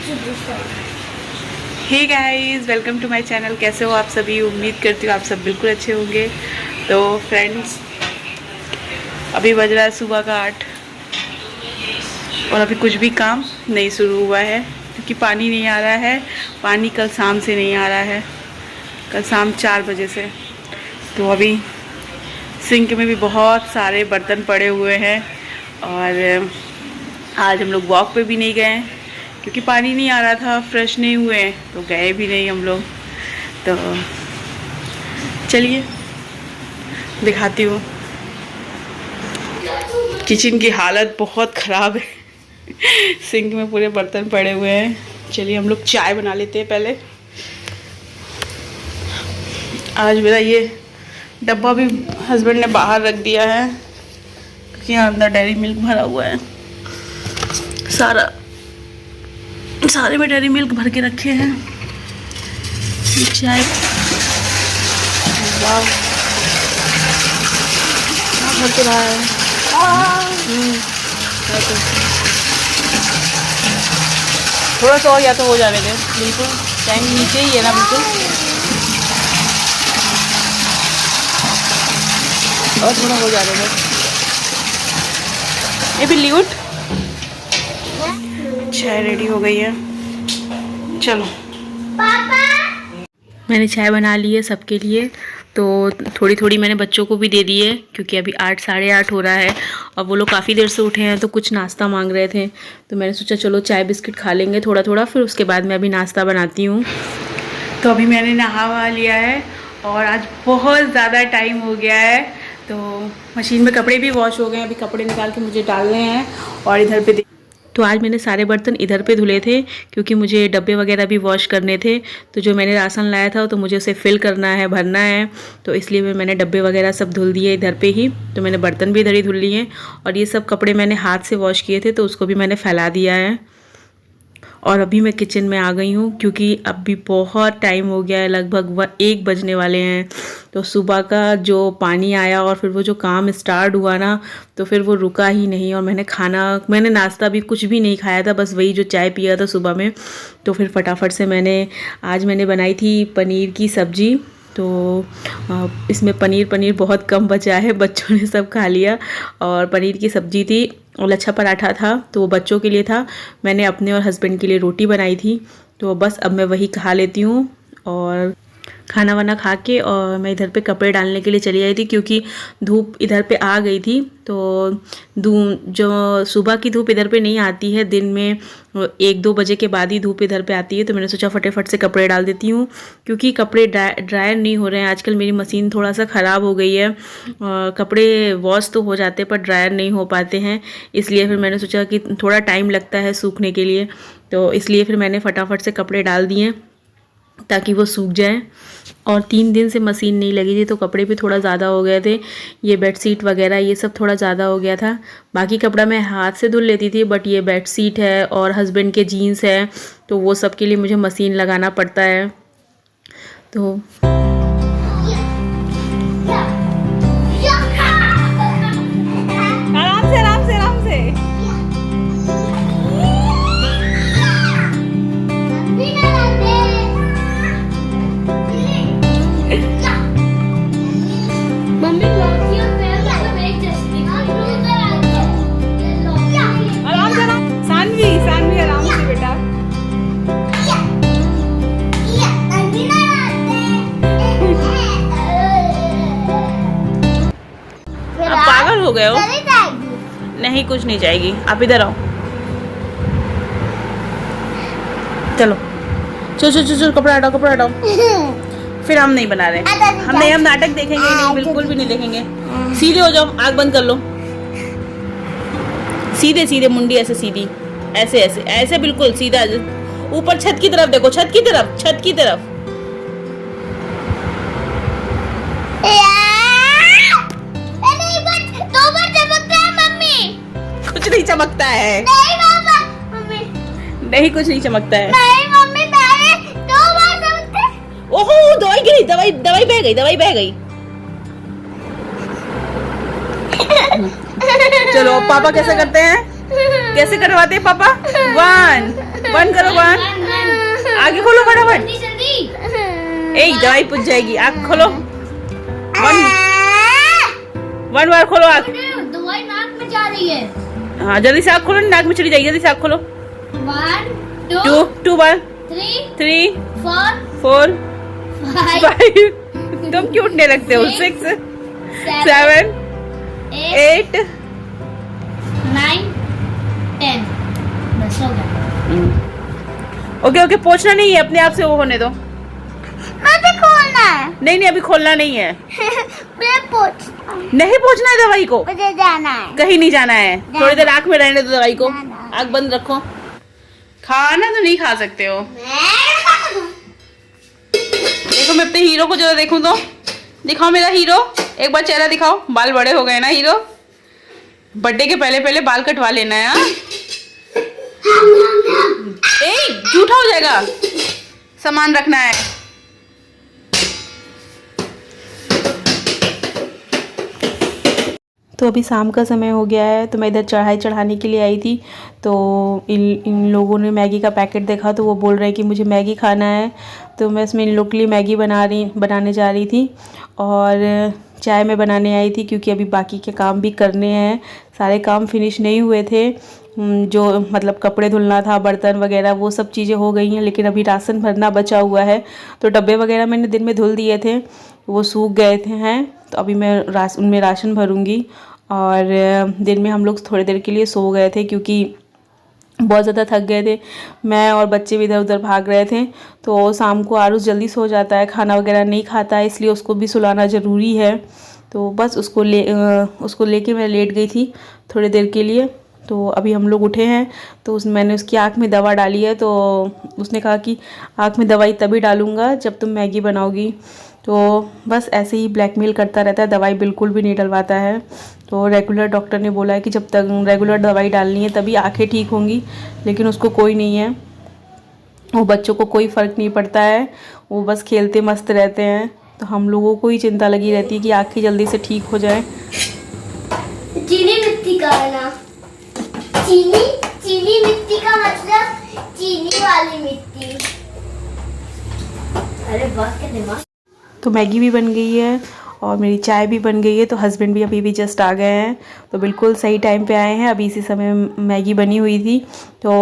Hey guys, welcome to my channel. कैसे हो आप सभी? उम्मीद करती हूँ आप सब बिल्कुल अच्छे होंगे। तो फ्रेंड्स, अभी बज रहा है सुबह का 8 और अभी कुछ भी काम नहीं शुरू हुआ है क्योंकि पानी नहीं आ रहा है। पानी कल शाम से नहीं आ रहा है, कल शाम 4 बजे से। तो अभी सिंक में भी बहुत सारे बर्तन पड़े हुए हैं और आज हम लोग वॉक पे भी नहीं गए क्योंकि पानी नहीं आ रहा था, फ्रेश नहीं हुए तो गए भी नहीं हम लोग। तो चलिए दिखाती हूँ। किचन की हालत बहुत ख़राब है सिंक में पूरे बर्तन पड़े हुए हैं। चलिए हम लोग चाय बना लेते हैं पहले। आज मेरा ये डब्बा भी हस्बैंड ने बाहर रख दिया है क्योंकि यहाँ अंदर डेयरी मिल्क भरा हुआ है। सारे में डेयरी मिल्क भर के रखे हैं। चाय भर के रहा है। थोड़ा सा और या तो हो जाने दे, बिल्कुल टैंक नीचे ही है ना, बिल्कुल। और थोड़ा हो जाने दे। ये बिल्ली उठ। चाय रेडी हो गई है, चलो। मैंने चाय बना ली है सबके लिए, तो थोड़ी थोड़ी मैंने बच्चों को भी दे दी है क्योंकि अभी 8 साढ़े 8 हो रहा है और वो लोग काफ़ी देर से उठे हैं तो कुछ नाश्ता मांग रहे थे। तो मैंने सोचा चलो चाय बिस्किट खा लेंगे थोड़ा थोड़ा, फिर उसके बाद मैं अभी नाश्ता बनाती हूँ। तो अभी मैंने नहा वहा लिया है और आज बहुत ज़्यादा टाइम हो गया है तो मशीन में कपड़े भी वॉश हो गए हैं। अभी कपड़े निकाल के मुझे डालने हैं और इधर पे तो आज मैंने सारे बर्तन इधर पे धुले थे क्योंकि मुझे डब्बे वगैरह भी वॉश करने थे। तो जो मैंने राशन लाया था तो मुझे उसे फिल करना है, भरना है, तो इसलिए मैंने डब्बे वगैरह सब धुल दिए इधर पे ही। तो मैंने बर्तन भी इधर ही धुल लिए और ये सब कपड़े मैंने हाथ से वॉश किए थे तो उसको भी मैंने फैला दिया है। और अभी मैं किचन में आ गई हूँ क्योंकि अभी बहुत टाइम हो गया है, लगभग 1 बजने वाले हैं। तो सुबह का जो पानी आया और फिर वो जो काम स्टार्ट हुआ ना, तो फिर वो रुका ही नहीं। और मैंने नाश्ता भी कुछ भी नहीं खाया था, बस वही जो चाय पिया था सुबह में। तो फिर फटाफट से आज मैंने बनाई थी पनीर की सब्ज़ी। तो इसमें पनीर बहुत कम बचा है, बच्चों ने सब खा लिया। और पनीर की सब्ज़ी थी और लच्छा पराठा था तो वो बच्चों के लिए था। मैंने अपने और हस्बैंड के लिए रोटी बनाई थी। तो बस अब मैं वही खा लेती हूँ और खाना वाना खा के और मैं इधर पे कपड़े डालने के लिए चली आई थी क्योंकि धूप इधर पे आ गई थी। तो जो सुबह की धूप इधर पे नहीं आती है, दिन में 1-2 बजे के बाद ही धूप इधर पे आती है। तो मैंने सोचा फटाफट से कपड़े डाल देती हूँ क्योंकि कपड़े ड्रायर नहीं हो रहे हैं आजकल। मेरी मशीन थोड़ा सा ख़राब हो गई है, कपड़े वॉश तो हो जाते पर ड्रायर नहीं हो पाते हैं। इसलिए फिर मैंने सोचा कि थोड़ा टाइम लगता है सूखने के लिए, तो इसलिए फिर मैंने फटाफट से कपड़े डाल दिए ताकि वो सूख जाए। और 3 दिन से मशीन नहीं लगी थी तो कपड़े भी थोड़ा ज़्यादा हो गए थे। ये बेडशीट वगैरह ये सब थोड़ा ज़्यादा हो गया था। बाकी कपड़ा मैं हाथ से धुल लेती थी, बट ये बेडशीट है और हस्बैंड के जीन्स है तो वो सब के लिए मुझे मशीन लगाना पड़ता है। तो आराम से सानवी आराम से बेटा। आप पागल हो गए हो? नहीं, कुछ नहीं जाएगी, आप इधर आओ। चलो चलो कपड़ा हटाओ। फिर हम नहीं बना रहे, हम नाटक देखेंगे नहीं, बिल्कुल भी नहीं देखेंगे। सीधे हो जाओ, आँख बंद कर लो। सीधे मुंडी ऐसे सीधी, ऐसे बिल्कुल सीधा। ऊपर छत की तरफ देखो, छत की तरफ। कुछ नहीं चमकता है। नहीं कुछ नहीं चमकता है। ओहो, दवाई गिरी, दवाई बह गई। चलो पापा कैसे करते हैं, कैसे करवाते हैं पापा? 1 बंद करो बंद, आगे खोलो फटाफट, एक दवाई पूछ जाएगी। आँख खोलो, वन बार खोलो आँख। दवाई नाक में जा रही है। हाँ जल्दी से आँख खोलो, नाक में चली जाएगी, जल्दी से आँख खोलो। 1 2 1 3 4 5 तुम क्यों उठने लगते हो? 6 7 8 9 10 बस हो गया। ओके ओके, पोछना नहीं है, अपने आप से वो होने दो। मुझे खोलना है। नहीं अभी खोलना नहीं है। मैं नहीं पोछना है दवाई को, मुझे जाना है। कहीं नहीं जाना है। थोड़ी देर आँख में रहने दो दवाई को, आँख बंद रखो। खाना तो नहीं खा सकते हो। देखो मैं अपने हीरो को जरा देखूं तो, दिखाओ मेरा हीरो, एक बार चेहरा दिखाओ। बाल बड़े हो गए ना हीरो, बर्थडे के पहले पहले बाल कटवा लेना है। हाँ झूठा हो जाएगा, सामान रखना है। तो अभी शाम का समय हो गया है, तो मैं इधर चढ़ाई चढ़ाने के लिए आई थी। तो इन लोगों ने मैगी का पैकेट देखा, तो वो बोल रहे हैं कि मुझे मैगी खाना है। तो मैं इसमें इन लोग के लिए मैगी बनाने जा रही थी, और चाय मैं बनाने आई थी क्योंकि अभी बाकी के काम भी करने हैं। सारे काम फिनिश नहीं हुए थे, जो मतलब कपड़े धुलना था, बर्तन वगैरह वो सब चीज़ें हो गई हैं, लेकिन अभी राशन भरना बचा हुआ है। तो डब्बे वगैरह मैंने दिन में धुल दिए थे, वो सूख गए थे हैं। तो अभी मैं उनमें राशन भरूंगी। और दिन में हम लोग थोड़ी देर के लिए सो गए थे क्योंकि बहुत ज़्यादा थक गए थे। मैं और बच्चे भी इधर उधर भाग रहे थे। तो शाम को आरुष जल्दी सो जाता है, खाना वगैरह नहीं खाता है, इसलिए उसको भी सुलाना ज़रूरी है। तो बस उसको लेके मैं लेट गई थी थोड़ी देर के लिए। तो अभी हम लोग उठे हैं, तो मैंने उसकी आँख में दवा डाली है। तो उसने कहा कि आँख में दवाई तभी डालूँगा जब तुम मैगी बनाओगी। तो बस ऐसे ही ब्लैकमेल करता रहता है, दवाई बिल्कुल भी नहीं डलवाता है। तो रेगुलर डॉक्टर ने बोला है कि जब तक रेगुलर दवाई डालनी है तभी आँखें ठीक होंगी, लेकिन उसको कोई नहीं है। वो बच्चों को कोई फ़र्क नहीं पड़ता है, वो बस खेलते मस्त रहते हैं। तो हम लोगों को ही चिंता लगी रहती है कि आँखें जल्दी से ठीक हो जाए। चीनी मिट्टी का है ना, चीनी मिट्टी का मतलब चीनी वाली मिट्टी। अरे वाह क्या दिमाग। तो मैगी भी बन गई है और मेरी चाय भी बन गई है। तो हस्बैंड भी अभी जस्ट आ गए हैं, तो बिल्कुल सही टाइम पे आए हैं। अभी इसी समय मैगी बनी हुई थी, तो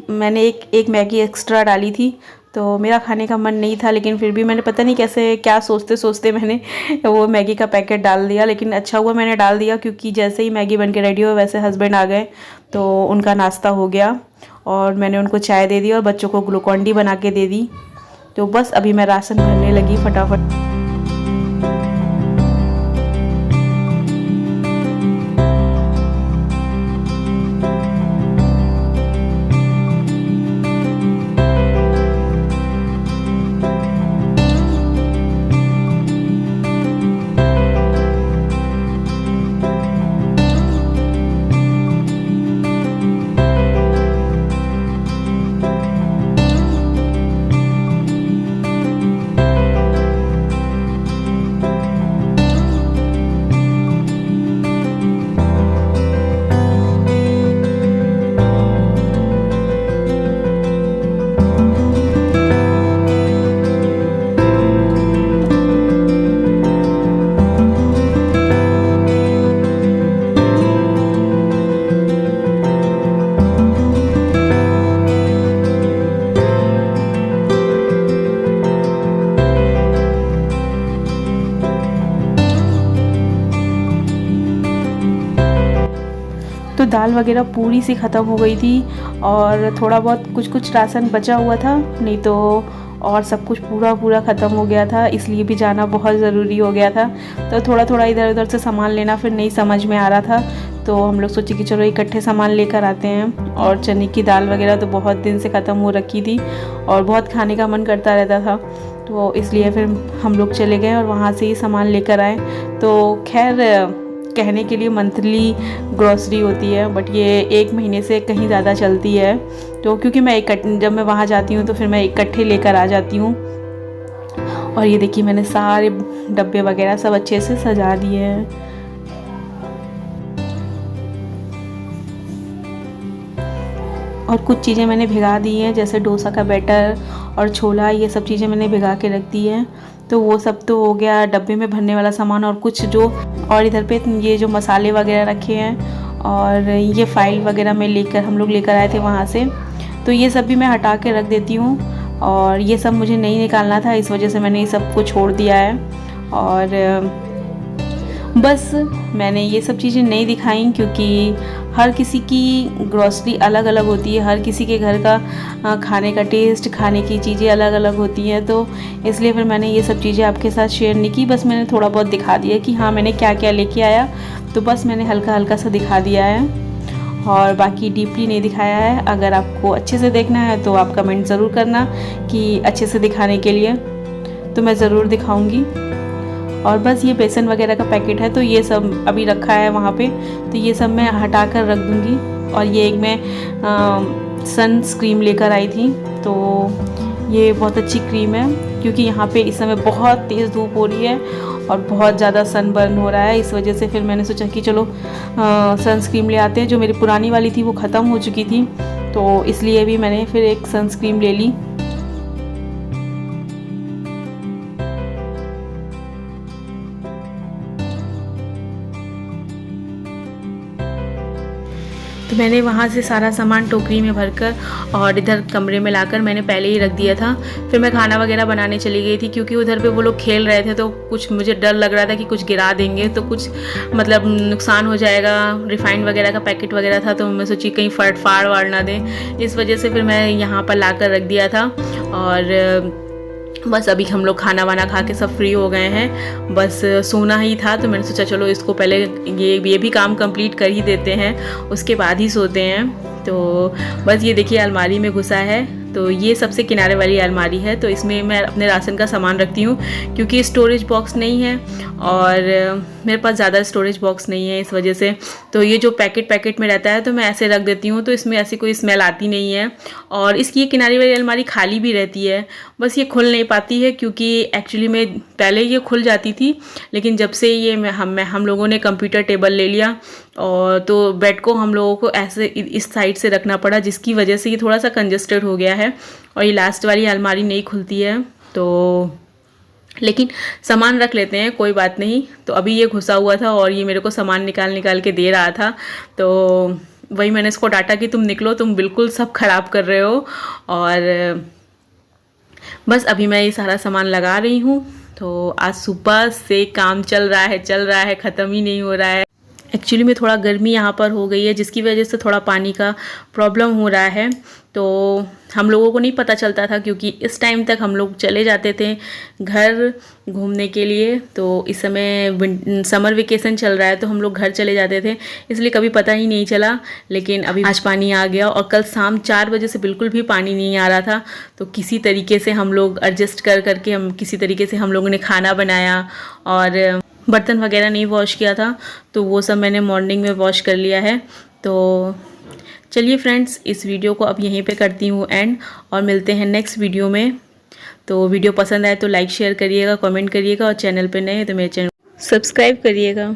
मैंने एक मैगी एक्स्ट्रा डाली थी। तो मेरा खाने का मन नहीं था, लेकिन फिर भी मैंने पता नहीं कैसे क्या सोचते सोचते मैंने वो मैगी का पैकेट डाल दिया। लेकिन अच्छा हुआ मैंने डाल दिया, क्योंकि जैसे ही मैगी बन के रेडी हो वैसे हस्बैंड आ गए, तो उनका नाश्ता हो गया और मैंने उनको चाय दे दी और बच्चों को ग्लूकॉन डी बना के दे दी। तो बस अभी मैं राशन भरने लगी फटाफट। तो दाल वगैरह पूरी सी ख़त्म हो गई थी और थोड़ा बहुत कुछ राशन बचा हुआ था, नहीं तो और सब कुछ पूरा ख़त्म हो गया था। इसलिए भी जाना बहुत ज़रूरी हो गया था। तो थोड़ा इधर उधर से सामान लेना फिर नहीं समझ में आ रहा था, तो हम लोग सोचे कि चलो इकट्ठे सामान लेकर आते हैं। और चने की दाल वगैरह तो बहुत दिन से ख़त्म हो रखी थी और बहुत खाने का मन करता रहता था, तो इसलिए फिर हम लोग चले गए और वहाँ से ही सामान लेकर आए। तो खैर कहने के लिए मंथली ग्रॉसरी होती है, बट ये 1 महीने से कहीं ज़्यादा चलती है। तो क्योंकि मैं जब मैं वहाँ जाती हूँ तो फिर मैं इकट्ठे लेकर आ जाती हूँ। और ये देखिए मैंने सारे डब्बे वगैरह सब अच्छे से सजा दिए हैं। और कुछ चीज़ें मैंने भिगा दी हैं, जैसे डोसा का बैटर और छोला, ये सब चीज़ें मैंने भिगा के रख दी हैं। तो वो सब तो हो गया डब्बे में भरने वाला सामान। और कुछ जो और इधर पे ये जो मसाले वगैरह रखे हैं और ये फाइल वगैरह में हम लोग लेकर आए थे वहाँ से, तो ये सब भी मैं हटा के रख देती हूँ। और ये सब मुझे नहीं निकालना था, इस वजह से मैंने ये सब को छोड़ दिया है। और बस मैंने ये सब चीज़ें नहीं दिखाई क्योंकि हर किसी की ग्रॉसरी अलग अलग होती है, हर किसी के घर का खाने का टेस्ट, खाने की चीज़ें अलग अलग होती हैं, तो इसलिए फिर मैंने ये सब चीज़ें आपके साथ शेयर नहीं की। बस मैंने थोड़ा बहुत दिखा दिया कि हाँ मैंने क्या क्या लेके आया, तो बस मैंने हल्का हल्का सा दिखा दिया है और बाकी डीपली नहीं दिखाया है। अगर आपको अच्छे से देखना है तो आप कमेंट ज़रूर करना कि अच्छे से दिखाने के लिए, तो मैं ज़रूर दिखाऊंगी। और बस ये बेसन वगैरह का पैकेट है, तो ये सब अभी रखा है वहाँ पे, तो ये सब मैं हटा कर रख दूँगी। और ये एक मैं सनस्क्रीन लेकर आई थी, तो ये बहुत अच्छी क्रीम है क्योंकि यहाँ पे इस समय बहुत तेज़ धूप हो रही है और बहुत ज़्यादा सनबर्न हो रहा है। इस वजह से फिर मैंने सोचा कि चलो सनस्क्रीन ले आते हैं। जो मेरी पुरानी वाली थी वो ख़त्म हो चुकी थी, तो इसलिए भी मैंने फिर एक सनस्क्रीन ले ली। तो मैंने वहाँ से सारा सामान टोकरी में भरकर और इधर कमरे में लाकर मैंने पहले ही रख दिया था। फिर मैं खाना वगैरह बनाने चली गई थी क्योंकि उधर पे वो लोग खेल रहे थे, तो कुछ मुझे डर लग रहा था कि कुछ गिरा देंगे तो कुछ मतलब नुकसान हो जाएगा। रिफाइंड वगैरह का पैकेट वगैरह था, तो मैं सोची कहीं फाड़ वाड़ ना दें, इस वजह से फिर मैं यहाँ पर ला कर रख दिया था। और बस अभी हम लोग खाना वाना खा के सब फ्री हो गए हैं, बस सोना ही था, तो मैंने सोचा चलो इसको पहले ये भी काम कंप्लीट कर ही देते हैं, उसके बाद ही सोते हैं। तो बस ये देखिए अलमारी में घुसा है, तो ये सबसे किनारे वाली अलमारी है, तो इसमें मैं अपने राशन का सामान रखती हूँ क्योंकि स्टोरेज बॉक्स नहीं है और मेरे पास ज़्यादा स्टोरेज बॉक्स नहीं है, इस वजह से तो ये जो पैकेट में रहता है तो मैं ऐसे रख देती हूँ, तो इसमें ऐसी कोई स्मेल आती नहीं है। और इसकी किनारे वाली अलमारी खाली भी रहती है, बस ये खुल नहीं पाती है क्योंकि एक्चुअली में पहले ये खुल जाती थी, लेकिन जब से ये हम लोगों ने कंप्यूटर टेबल ले लिया और तो बेड को हम लोगों को ऐसे इस साइड से रखना पड़ा, जिसकी वजह से ये थोड़ा सा कंजस्टेड हो गया है और ये लास्ट वाली अलमारी नहीं खुलती है। तो लेकिन सामान रख लेते हैं, कोई बात नहीं। तो अभी ये घुसा हुआ था और ये मेरे को सामान निकाल के दे रहा था, तो वही मैंने इसको डांटा कि तुम निकलो, तुम बिल्कुल सब ख़राब कर रहे हो। और बस अभी मैं ये सारा सामान लगा रही हूँ। तो आज सुबह से काम चल रहा है, ख़त्म ही नहीं हो रहा है। एक्चुअली में थोड़ा गर्मी यहाँ पर हो गई है, जिसकी वजह से थोड़ा पानी का प्रॉब्लम हो रहा है, तो हम लोगों को नहीं पता चलता था क्योंकि इस टाइम तक हम लोग चले जाते थे घर घूमने के लिए। तो इस समय समर वेकेशन चल रहा है तो हम लोग घर चले जाते थे, इसलिए कभी पता ही नहीं चला। लेकिन अभी आज पानी आ गया और कल शाम 4 बजे से बिल्कुल भी पानी नहीं आ रहा था, तो किसी तरीके से हम लोग एडजस्ट करके किसी तरीके से हम लोगों ने खाना बनाया। और बर्तन वगैरह नहीं वॉश किया था, तो वो सब मैंने मॉर्निंग में वॉश कर लिया है। तो चलिए फ्रेंड्स, इस वीडियो को अब यहीं पे करती हूँ एंड, और मिलते हैं नेक्स्ट वीडियो में। तो वीडियो पसंद आए तो लाइक शेयर करिएगा, कमेंट करिएगा, और चैनल पे नए हैं तो मेरे चैनल सब्सक्राइब करिएगा।